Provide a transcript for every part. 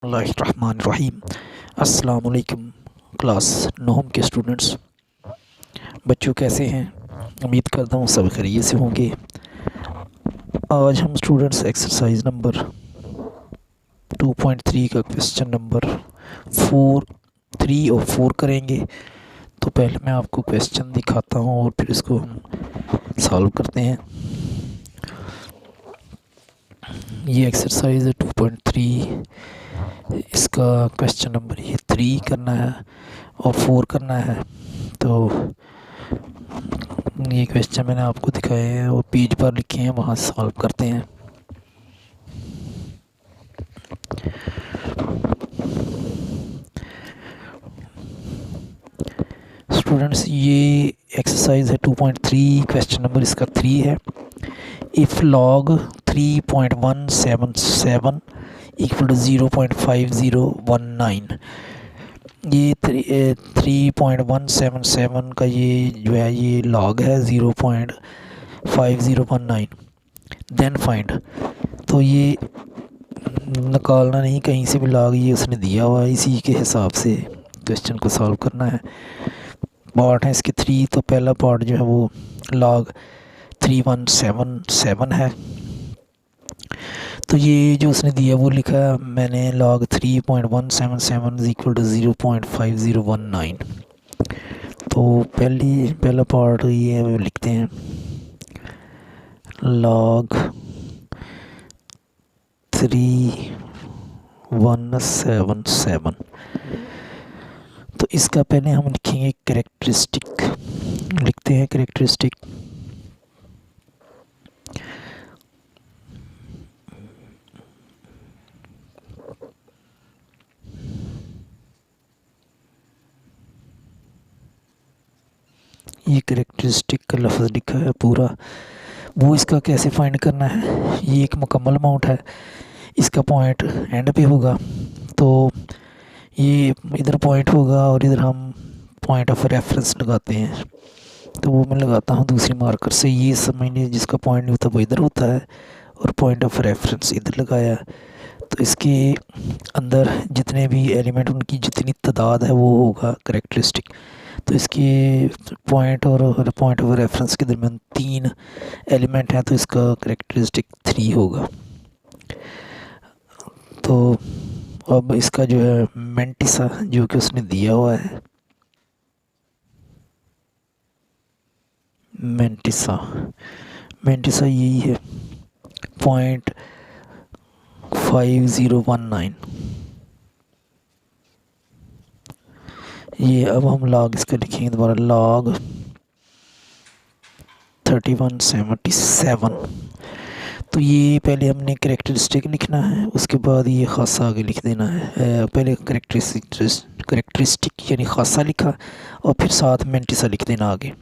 बिस्मिल्लाहिर्रहमानिर्रहीम। अस्सलाम वालेकुम क्लास 9 के स्टूडेंट्स। बच्चों कैसे हैं? उम्मीद करता हूँ सब खैरियत से होंगे। आज हम स्टूडेंट्स एक्सरसाइज नंबर 2.3 का क्वेश्चन नंबर 3 और 4 करेंगे। तो पहले मैं आपको क्वेश्चन दिखाता हूँ और फिर इसको हम सॉल्व करते हैं। ये एक्सरसाइज है 2.3। इसका क्वेश्चन नंबर ये 3 करना है और 4 करना है। तो ये क्वेश्चन मैंने आपको दिखाए हैं और पेज पर लिखे हैं, वहाँ सॉल्व करते हैं। स्टूडेंट्स ये एक्सरसाइज है 2.3, क्वेश्चन नंबर इसका 3 है। If log 3.177 equal to 0.5019। ये 3.177 का ये जो है ये लॉग है 0.5019। देन फाइंड, तो ये निकालना नहीं कहीं से भी, लॉग ये उसने दिया हुआ है, इसी के हिसाब से क्वेश्चन को सॉल्व करना है। पार्ट है इसके 3। तो पहला पार्ट जो है वो लॉग 3177 है। तो ये जो उसने दिया वो लिखा है मैंने लॉग 3.177 इक्वल टू 0.5019। तो पहला पार्ट ये लिखते हैं लॉग 3177। तो इसका पहले हम लिखेंगे कैरेक्टरिस्टिक। लिखते हैं कैरेक्टरिस्टिक। ये कैरेक्टरिस्टिक का लफ्ज़ लिखा है पूरा। वो इसका कैसे फाइंड करना है, ये एक मुकम्मल अमाउंट है, इसका पॉइंट एंड पे होगा। तो ये इधर पॉइंट होगा और इधर हम पॉइंट ऑफ रेफरेंस लगाते हैं। तो वो मैं लगाता हूँ दूसरी मार्कर से। ये समझिए जिसका पॉइंट नहीं होता वो इधर होता है और पॉइंट ऑफ रेफरेंस इधर लगाया। तो इसके अंदर जितने भी एलिमेंट उनकी जितनी तादाद है वो होगा कैरेक्टरिस्टिक। तो इसके पॉइंट और पॉइंट ऑफ रेफरेंस के दरमियान 3 एलिमेंट हैं, तो इसका कैरेक्टरिस्टिक 3 होगा। तो अब इसका जो है मेंटिसा जो कि उसने दिया हुआ है, मेंटिसा यही है 0.5019। ये अब हम लॉग इसका लिखेंगे दोबारा, लॉग 3177। तो ये पहले हमने कैरेक्टरिस्टिक लिखना है, उसके बाद ये खासा आगे लिख देना है। पहले कैरेक्टरिस्टिक यानी खासा लिखा और फिर साथ मेंटिसा लिख देना आगे।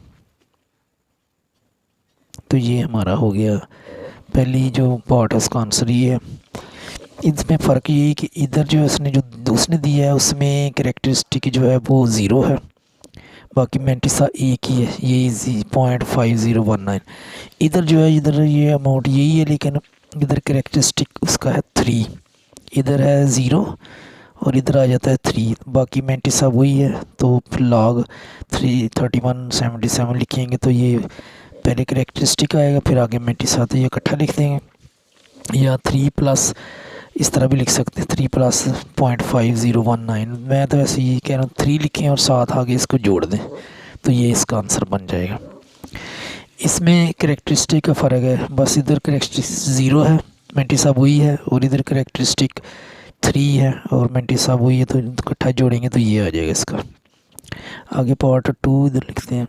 तो ये हमारा हो गया पहली जो पार्ट है उसका आंसर ये है। इसमें फ़र्क ये है कि इधर जो उसने दिया है उसमें कैरेक्टरिस्टिक जो है वो 0 है, बाकी मेंटिसा एक ही है, ये 0.5019। इधर जो है इधर ये अमाउंट यही है, लेकिन इधर कैरेक्टरिस्टिक उसका है 3, इधर है 0 और इधर आ जाता है 3, बाकी मेंटिसा वही है। तो लॉग 3177 लिखेंगे तो ये पहले कैरेक्टरिस्टिक आएगा फिर आगे मेंटिसा, तो ये इकट्ठा लिख देंगे। या 3 प्लस इस तरह भी लिख सकते हैं, 3 प्लस 0.5019। मैं तो ऐसे ही कह रहा हूँ 3 लिखें और साथ आगे इसको जोड़ दें, तो ये इसका आंसर बन जाएगा। इसमें कैरेक्टरिस्टिक का फ़र्क है, बस इधर कैरेक्टरिस्टिक 0 है, मेंटिसा वही है, और इधर कैरेक्टरिस्टिक 3 है और मेंटिसा वही है। तो इकट्ठा जोड़ेंगे तो ये आ जाएगा इसका। आगे पार्ट 2 इधर लिखते हैं,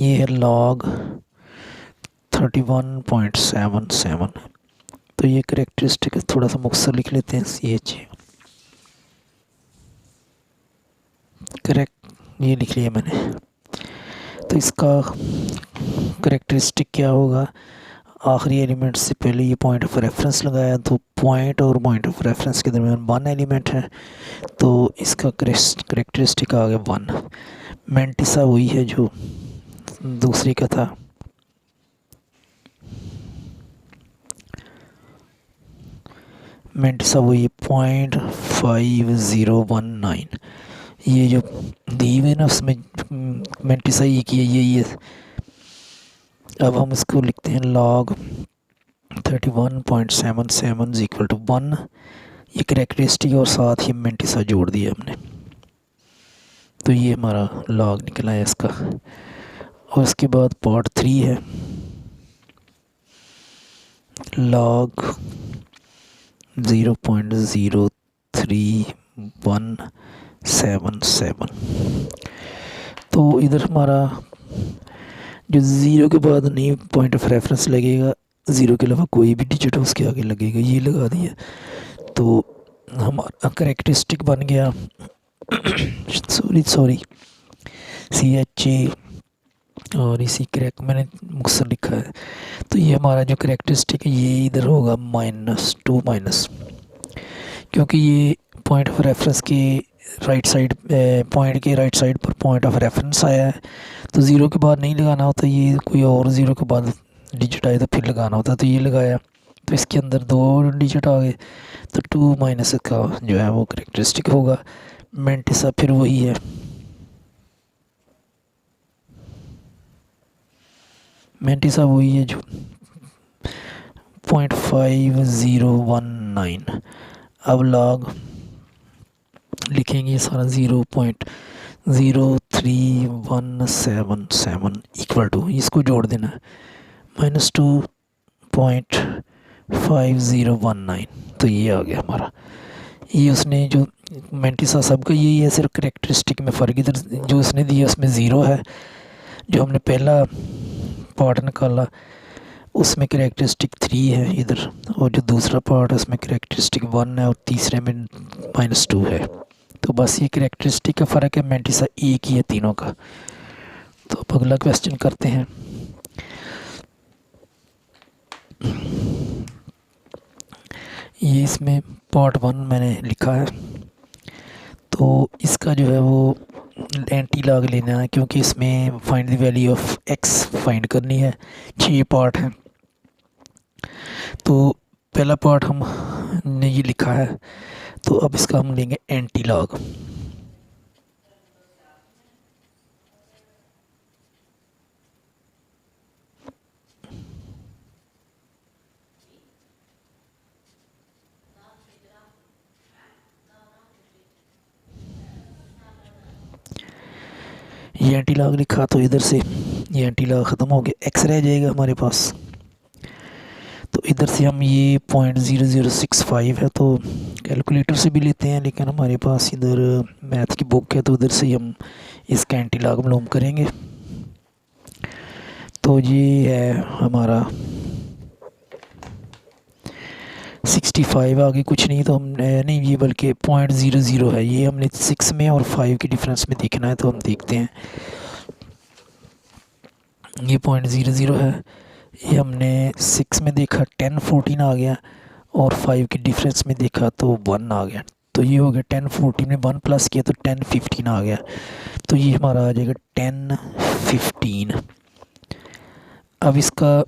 ये है लॉग 31.77। तो ये कैरेक्टरिस्टिक थोड़ा सा मुख्तसर लिख लेते हैं, CH करेक्ट, ये लिख लिया मैंने। तो इसका कैरेक्टरिस्टिक क्या होगा, आखिरी एलिमेंट से पहले ये पॉइंट ऑफ रेफरेंस लगाया, तो पॉइंट और पॉइंट ऑफ रेफरेंस के दरमियान 1 एलिमेंट है, तो इसका कैरेक्टरिस्टिक आ गया 1। मेंटिसा वही है जो दूसरी का था। मेंटिसा वही 0.5019, ये जो दी हुई ना उसमें मेंटिसा ई की है, यही है। अब हम इसको लिखते हैं log 31.77 इक्वल टू 1, ये करेक्टरिस्टिक और साथ ही मेंटिसा जोड़ दिया हमने, तो ये हमारा log निकला है इसका। और उसके बाद पार्ट 3 है log 0.03177। तो इधर हमारा जो ज़ीरो के बाद नहीं पॉइंट ऑफ रेफरेंस लगेगा, ज़ीरो के अलावा कोई भी डिजिट उसके आगे लगेगा, ये लगा दिया। तो हमारा करेक्टरिस्टिक बन गया सॉरी CHA, और इसी करेक्ट मैंने मुख्तसर लिखा है। तो ये हमारा जो करेक्टरिस्टिक है ये इधर होगा -2 क्योंकि ये पॉइंट ऑफ रेफरेंस के राइट साइड, पॉइंट के राइट साइड पर पॉइंट ऑफ रेफरेंस आया है, तो ज़ीरो के बाद नहीं लगाना होता, ये कोई और ज़ीरो के बाद डिजिट आए तो फिर लगाना होता, तो ये लगाया, तो इसके अंदर 2 डिजिट आ गए, तो 2 का जो है वो करेक्टरिस्टिक होगा। मेंटिसा फिर वही है, मेंटिसा वही है जो 0.5019। अब log लिखेंगे सारा 0.03177 इक्वल टू, इसको जोड़ देना है -2.5019, तो ये आ गया हमारा। ये उसने जो मेंटिसा सबका यही है, सिर्फ करेक्टरिस्टिक में फ़र्क, इधर जो उसने दिया उसमें ज़ीरो है, जो हमने पहला पार्ट निकाला उसमें करेक्टरिस्टिक 3 है इधर, और जो दूसरा पार्ट है उसमें करेक्टरिस्टिक 1 है और तीसरे में -2 है। तो बस ये करेक्टरिस्टिक का फ़र्क है, मेंटिसा एक ही है तीनों का। तो अब अगला क्वेश्चन करते हैं। ये इसमें पार्ट 1 मैंने लिखा है, तो इसका जो है वो एंटी लॉग लेना है, क्योंकि इसमें find the value of x find करनी है। 6 पार्ट हैं, तो पहला पार्ट हमने ये लिखा है, तो अब इसका हम लेंगे एंटी लॉग। ये एंटी लॉग लिखा, तो इधर से ये एंटी लॉग ख़त्म हो गया, x रह जाएगा हमारे पास। तो इधर से हम ये 0.0065 है, तो कैलकुलेटर से भी लेते हैं, लेकिन हमारे पास इधर मैथ की बुक है, तो उधर से हम इसका एंटी लॉग मालूम करेंगे। तो ये है हमारा 65, आगे कुछ नहीं, तो हमने नहीं, ये बल्कि 0.00 है, ये हमने 6 में और 5 के डिफरेंस में देखना है, तो हम देखते हैं। ये 0.00 है, ये हमने 6 में देखा 1014 आ गया, और 5 के डिफरेंस में देखा तो 1 आ गया, तो ये हो गया 1014 में 1 प्लस किया तो 1015 आ गया, तो ये हमारा आ जाएगा 1015। अब इसका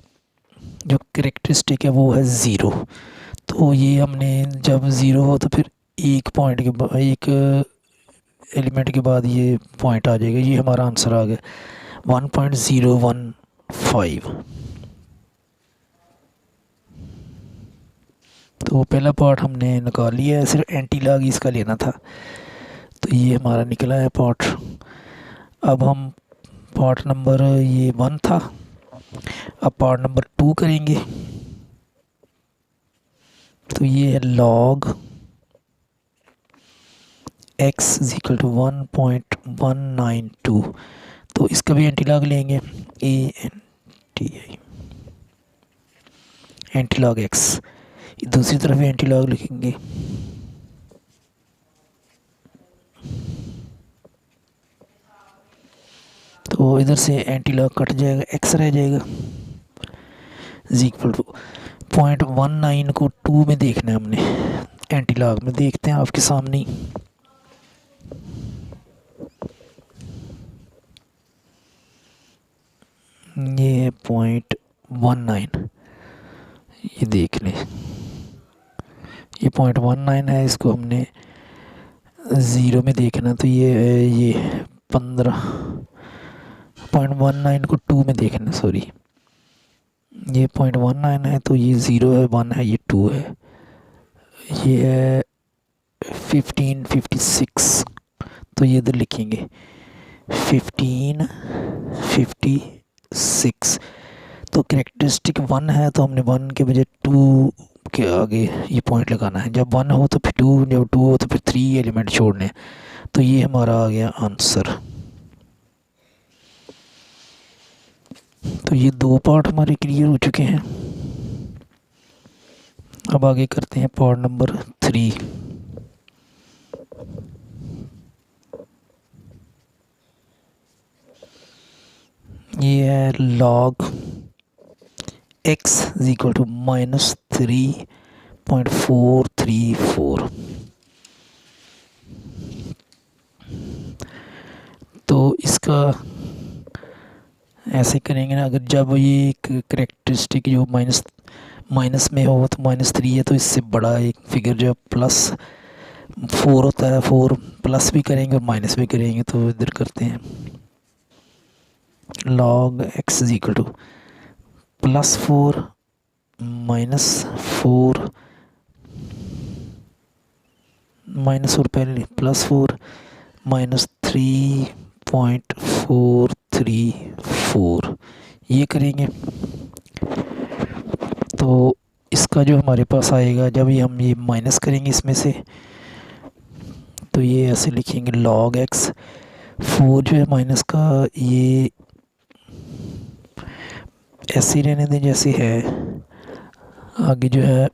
जो करेक्टरिस्टिक है वो है ज़ीरो, तो ये हमने जब ज़ीरो हो तो फिर एक पॉइंट के बाद, एक एलिमेंट के बाद ये पॉइंट आ जाएगा, ये हमारा आंसर आ गया 1.015। तो पहला पार्ट हमने निकाल लिया है, सिर्फ एंटी लॉग इसका लेना था, तो ये हमारा निकला है पार्ट। अब हम पार्ट नंबर ये 1 था, अब पार्ट नंबर 2 करेंगे। तो ये है log x is equal to 1.192, तो इसका भी एंटी लॉग लेंगे, ANTI एंटी लॉग x, दूसरी तरफ एंटी लॉग लिखेंगे। तो इधर से एंटी लॉग कट जाएगा, x रह जाएगा इज इक्वल टू 0.19 को 2 में देखना है हमने, एंटी लॉग में देखते हैं आपके सामने। ये 0.19, ये देख लें, ये 0.19 है, इसको हमने ज़ीरो में देखना, तो ये 15.19 को 2 में देखना, सॉरी ये 0.19 है, तो ये 0 है, 1 है, ये 2 है, ये है 1556, तो ये इधर लिखेंगे 1556। तो कैरेक्टरिस्टिक 1 है, तो हमने 1 के बजाय 2 के आगे ये पॉइंट लगाना है। जब 1 हो तो फिर 2, जब 2 हो तो फिर 3 एलिमेंट छोड़ने। तो ये हमारा आ गया आंसर। तो ये 2 पार्ट हमारे क्लियर हो चुके हैं। अब आगे करते हैं पार्ट नंबर 3। ये है log x is equal to -3.434। तो इसका ऐसे करेंगे ना, अगर जब ये करेक्टरिस्टिक जो माइनस में हो तो -3 है, तो इससे बड़ा एक फिगर जो +4 होता है, 4 प्लस भी करेंगे और माइनस भी करेंगे। तो इधर करते हैं log x is equal to +4 -4 minus और पहले +4 -3.434 ये करेंगे। तो इसका जो हमारे पास आएगा, जब ये हम ये माइनस करेंगे इसमें से, तो ये ऐसे लिखेंगे log x। 4 जो है माइनस का, ये ऐसे रहने दें जैसे है। आगे जो है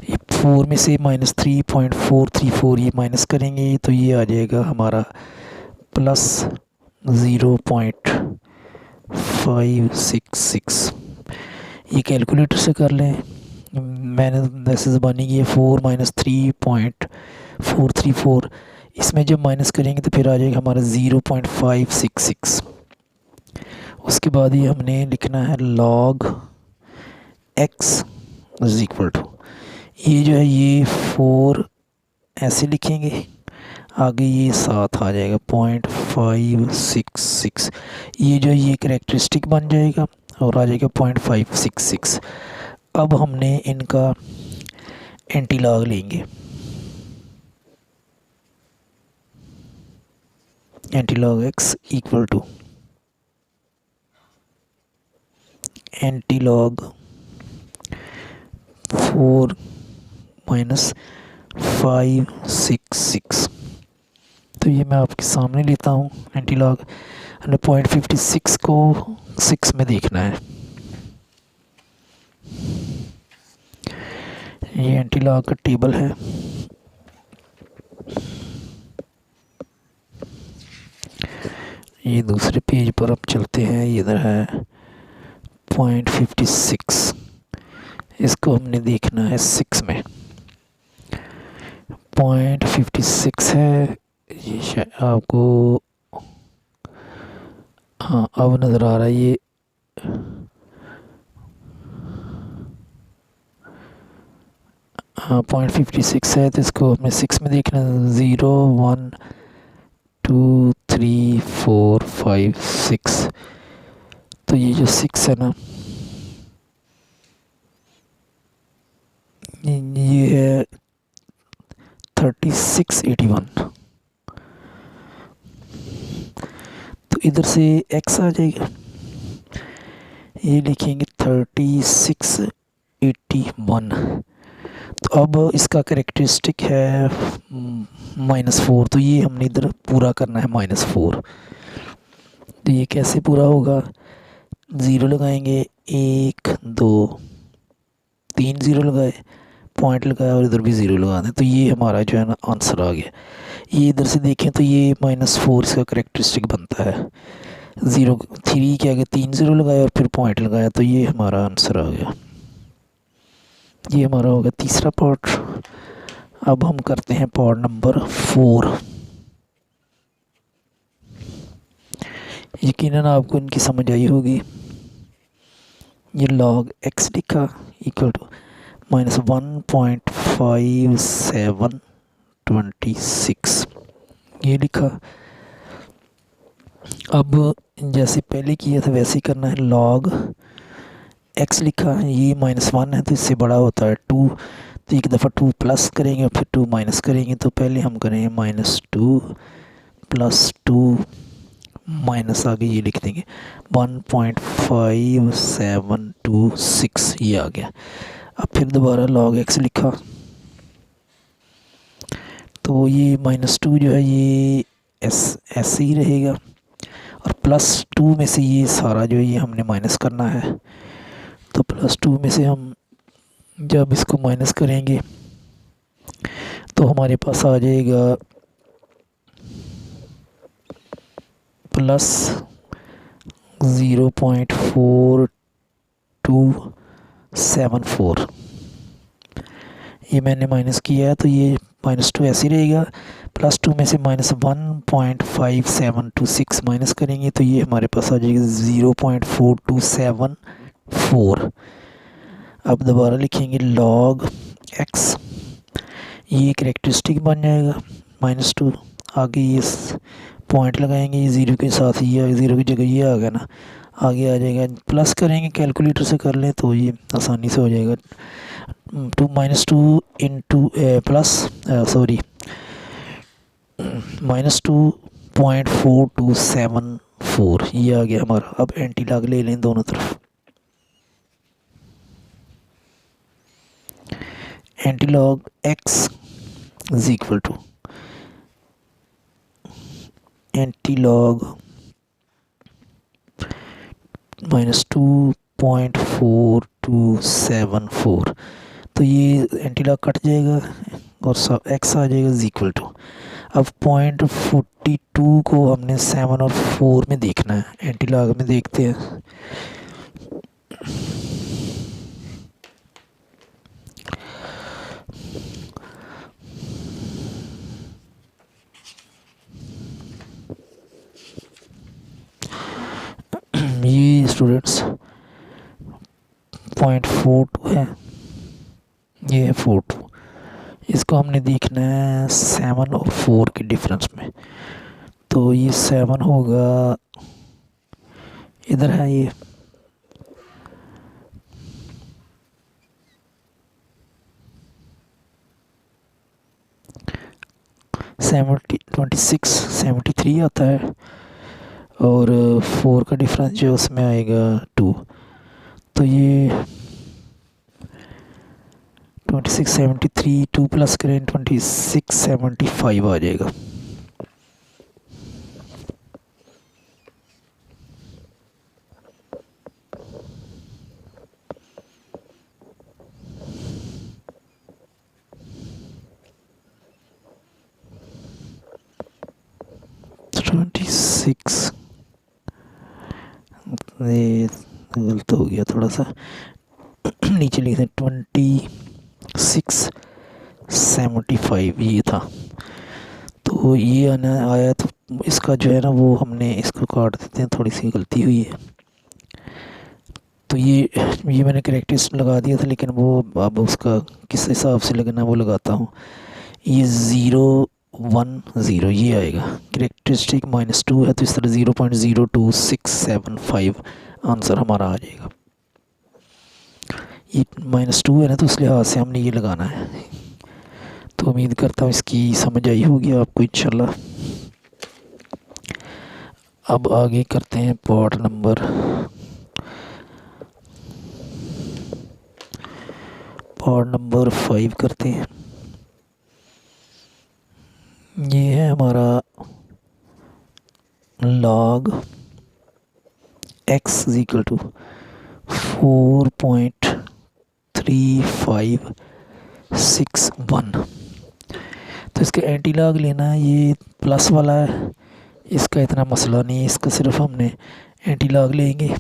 ये 4 में से -3.434 ये माइनस करेंगे, तो ये आ जाएगा हमारा +0.566। ये कैलकुलेटर से कर लें, मैंने वैसे ज़बानी की है। 4 -3.434, इसमें जब माइनस करेंगे तो फिर आ जाएगा हमारा 0.566। उसके बाद ही हमने लिखना है log x is equal to, ये जो है ये 4 ऐसे लिखेंगे, आगे ये 7 आ जाएगा 0.566। ये जो ये करेक्टरिस्टिक बन जाएगा और आ जाएगा 0.566। अब हमने इनका एंटी लॉग लेंगे। Anti log x equal to anti log 4 -566। तो ये मैं आपके सामने लेता हूँ एंटी लॉग। हमने 0.56 को 6 में देखना है। ये एंटी लॉग का टेबल है। ये दूसरे पेज पर अब चलते हैं, इधर है 0.56, इसको हमने देखना है 6 में। 0.56 है, ये शायद आपको, हाँ अब नज़र आ रहा है। ये हाँ 0.56 है, तो इसको हमने 6 में देखना है। 0 1 2 3 4 5 6। तो ये जो 6 है ना, ये है 3681। तो इधर से x आ जाएगा, ये लिखेंगे 3681। तो अब इसका करेक्टरिस्टिक है -4, तो ये हमने इधर पूरा करना है -4। तो ये कैसे पूरा होगा, 0 लगाएंगे, 1 2 3 0 लगाए, पॉइंट लगाया और इधर भी 0 लगा दें। तो ये हमारा जो है ना आंसर आ गया। ये इधर से देखें तो ये -4 इसका करेक्टरिस्टिक बनता है। 0 3 के आगे 3 0 लगाया और फिर पॉइंट लगाया, तो ये हमारा आंसर आ गया। ये हमारा होगा तीसरा पार्ट। अब हम करते हैं पार्ट नंबर 4। यकीनन आपको इनकी समझ आई होगी। ये log x लिखा इक्वल टू -1.5726 ये लिखा। अब जैसे पहले किया था वैसे ही करना है। log x लिखा है, ये -1 है तो इससे बड़ा होता है 2, तो एक दफ़ा 2 प्लस करेंगे और फिर 2 माइनस करेंगे। तो पहले हम करेंगे -2 + 2 माइनस आगे ये लिख देंगे 1.5726 ये आ गया। अब फिर दोबारा log x लिखा तो ये -2 जो है ये ऐसे ही रहेगा और +2 में से ये सारा जो है ये हमने माइनस करना है। तो +2 में से हम जब इसको माइनस करेंगे तो हमारे पास आ जाएगा +0.4274। ये मैंने माइनस किया है तो ये -2 ऐसे ही रहेगा। +2 में से -1.5726 माइनस करेंगे तो ये हमारे पास आ जाएगा 0.4274। अब दोबारा लिखेंगे log x, ये कैरेक्टरिस्टिक बन जाएगा -2। आगे ये पॉइंट लगाएंगे, ये ज़ीरो के साथ ये ज़ीरो की जगह ये आ गया ना, आगे आ जाएगा। प्लस करेंगे, कैलकुलेटर से कर लें तो ये आसानी से हो जाएगा। -2 इंटू प्लस सॉरी -2.4274 ये आ गया हमारा। अब एंटी लॉग ले लें दोनों तरफ। Anti log x is equal to anti log -2.4274। तो ये एंटी लॉग कट जाएगा और x आ जाएगा इज इक्वल टू। अब 0.42 को हमने 7 और 4 में देखना है, एंटी लॉग में देखते हैं। ये स्टूडेंट्स 0.42 है, ये है 42। इसको हमने देखना है 7 और 4 के डिफरेंस में। तो ये 7 होगा, इधर है ये 26 73 आता है और 4 का डिफरेंस जो उसमें आएगा 2। तो ये 26 73 2 प्लस करें 26 75 आ जाएगा। ये गलत हो गया थोड़ा सा, नीचे लिखे 2675 ये था। तो ये आया तो इसका जो है ना वो हमने इसको काट देते हैं, थोड़ी सी गलती हुई है। तो ये मैंने करेक्टरिस्टिक लगा दिया था, लेकिन वो अब उसका किस हिसाब से लगना वो लगाता हूँ। ये 010 ये आएगा। करेक्टरिस्टिक -2 है तो इस तरह 0.02675 आंसर हमारा आ जाएगा। ये -2 है ना तो उस लिहाज से हमने ये लगाना है। तो उम्मीद करता हूँ इसकी समझ आई होगी आपको इंशाल्लाह। अब आगे करते हैं पार्ट नंबर 5 करते हैं। ये है हमारा log x is equal to 4.3561। तो इसका एंटी लॉग लेना है, ये प्लस वाला है, इसका इतना मसला नहीं है, इसका सिर्फ हमने एंटी लॉग लेंगे।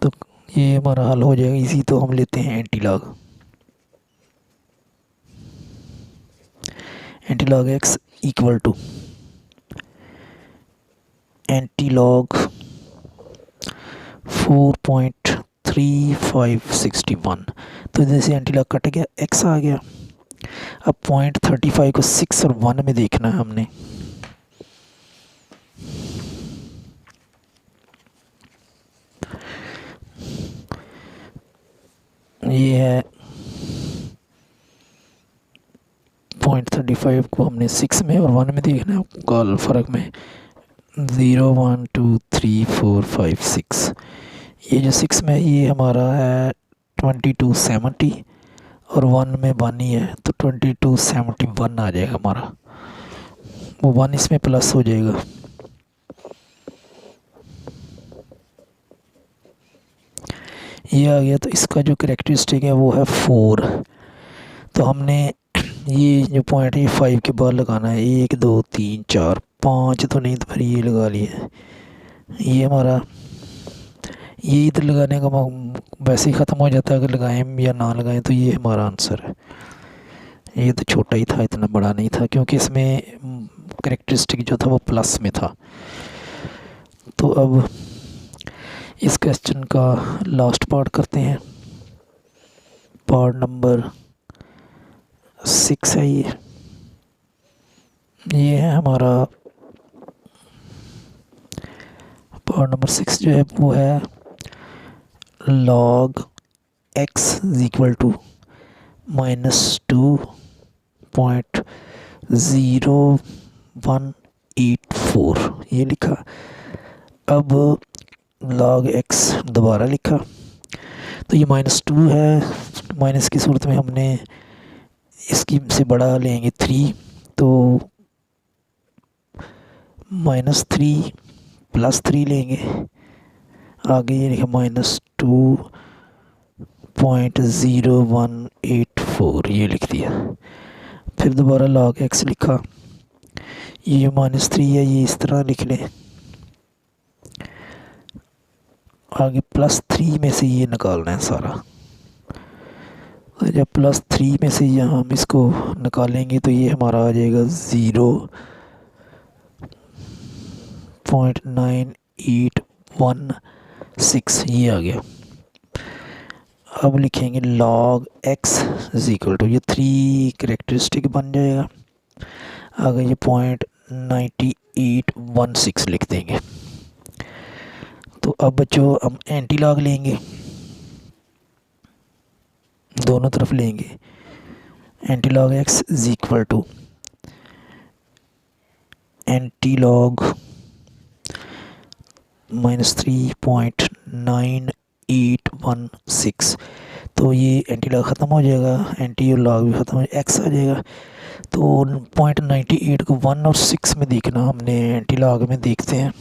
तो ये हमारा हल हो जाएगा इसी। तो हम लेते हैं anti log x equal to antilog 4.3561, तो जैसे एंटीलॉग कट गया, एक्स आ गया। अब 0.35 को 6 और 1 में देखना है हमने। ये है 0.35 को हमने 6 में और 1 में देखना है, कॉल फ़र्क में 0 1 2 3 4 5 6। ये जो 6 में ये हमारा है 2270 और 1 में 1 ही है, तो 2271 आ जाएगा हमारा। वो 1 इसमें प्लस हो जाएगा। ये आ गया। तो इसका जो करेक्टरिस्टिक है वो है 4। तो हमने ये जो पॉइंट है 5 के बाद लगाना है, 1 2 3 4 5 तो नहीं, तो फिर ये लगा लिया। ये हमारा ये इधर लगाने का वैसे ही ख़त्म हो जाता है, अगर लगाएं या ना लगाएं। तो ये हमारा आंसर है। ये तो छोटा ही था, इतना बड़ा नहीं था, क्योंकि इसमें करेक्टरिस्टिक जो था वो प्लस में था। तो अब इस क्वेश्चन का लास्ट पार्ट करते हैं। पार्ट नंबर 6 है ये है हमारा पार्ट नंबर 6 जो है वो है log x is equal to -2.0184 ये लिखा। अब log x दोबारा लिखा, तो ये -2 है, माइनस की सूरत में हमने इसकी से बड़ा लेंगे 3, तो -3 +3 लेंगे। आगे ये लिखा -2.0184 ये लिख दिया। फिर दोबारा log x लिखा, ये -3 है, ये इस तरह लिख लें। आगे +3 में से ये निकालना है सारा। तो जब +3 में से यहाँ हम इसको निकालेंगे तो ये हमारा आ जाएगा 0.9816 ये आ गया। अब लिखेंगे log x is equal to, ये 3 करेक्टरिस्टिक बन जाएगा। आगे ये 0.9816 लिख देंगे। तो अब बच्चों हम एंटी लॉग लेंगे, दोनों तरफ लेंगे। Anti log x is equal to anti log -3.9816। तो ये एंटी लॉग ख़त्म हो जाएगा, एंटी और लॉग भी ख़त्म हो जाएगा, x आ जाएगा। तो 0.98 को 1 और 6 में देखना हमने, एंटी लॉग में देखते हैं।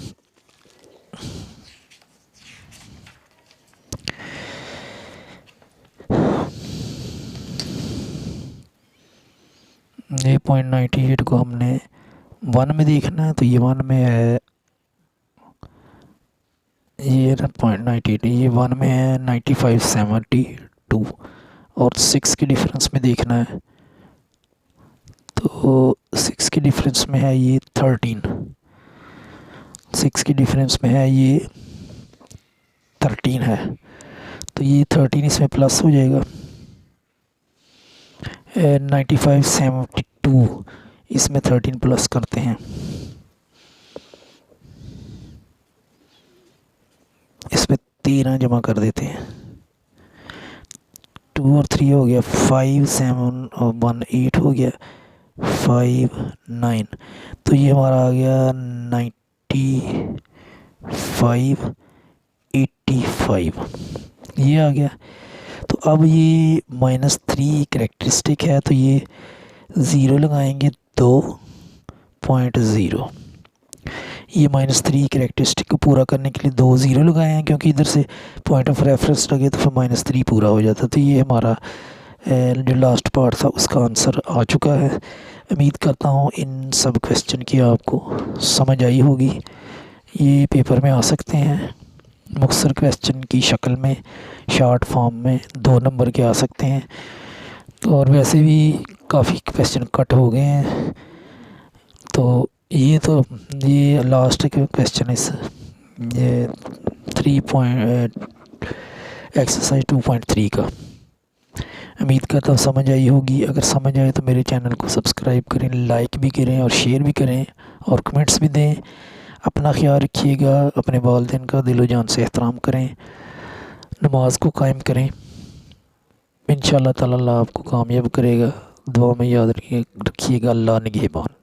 ये 0.98 को हमने 1 में देखना है, तो ये 1 में है, ये 0.98 ये 1 में है 9572 और 6 के डिफरेंस में देखना है। तो 6 के डिफरेंस में है ये 13, 6 के डिफरेंस में है ये 13 है, तो ये 13 इसमें प्लस हो जाएगा। 9572 इसमें 13 प्लस करते हैं, इसमें 13 जमा कर देते हैं। 2 और 3 हो गया 5, 7 और 1 8 हो गया 5 9। तो ये हमारा आ गया 9585 ये आ गया। तो अब ये -3 करेक्टरिस्टिक है, तो ये 0 लगाएंगे 2.0। ये -3 करेक्टरिस्टिक को पूरा करने के लिए 2 0 लगाए हैं, क्योंकि इधर से पॉइंट ऑफ रेफरेंस लगे तो फिर -3 पूरा हो जाता। तो ये हमारा जो लास्ट पार्ट था उसका आंसर आ चुका है। उम्मीद करता हूँ इन सब क्वेश्चन की आपको समझ आई होगी। ये पेपर में आ सकते हैं मुख्तसर क्वेश्चन की शक्ल में, शॉर्ट फॉर्म में 2 नंबर के आ सकते हैं। तो और वैसे भी काफ़ी क्वेश्चन कट हो गए हैं, तो ये लास्ट क्वेश्चन इस ये 2.3 का। उम्मीद करता हूँ समझ आई होगी। अगर समझ आए तो मेरे चैनल को सब्सक्राइब करें, लाइक भी करें और शेयर भी करें और कमेंट्स भी दें। अपना ख्याल रखिएगा, अपने वालिदैन का दिलो जान से एहतराम करें, नमाज को कायम करें। इंशाअल्लाह ताला अल्लाह आपको कामयाब करेगा। दुआ में याद रखिएगा। अल्लाह निगहबान।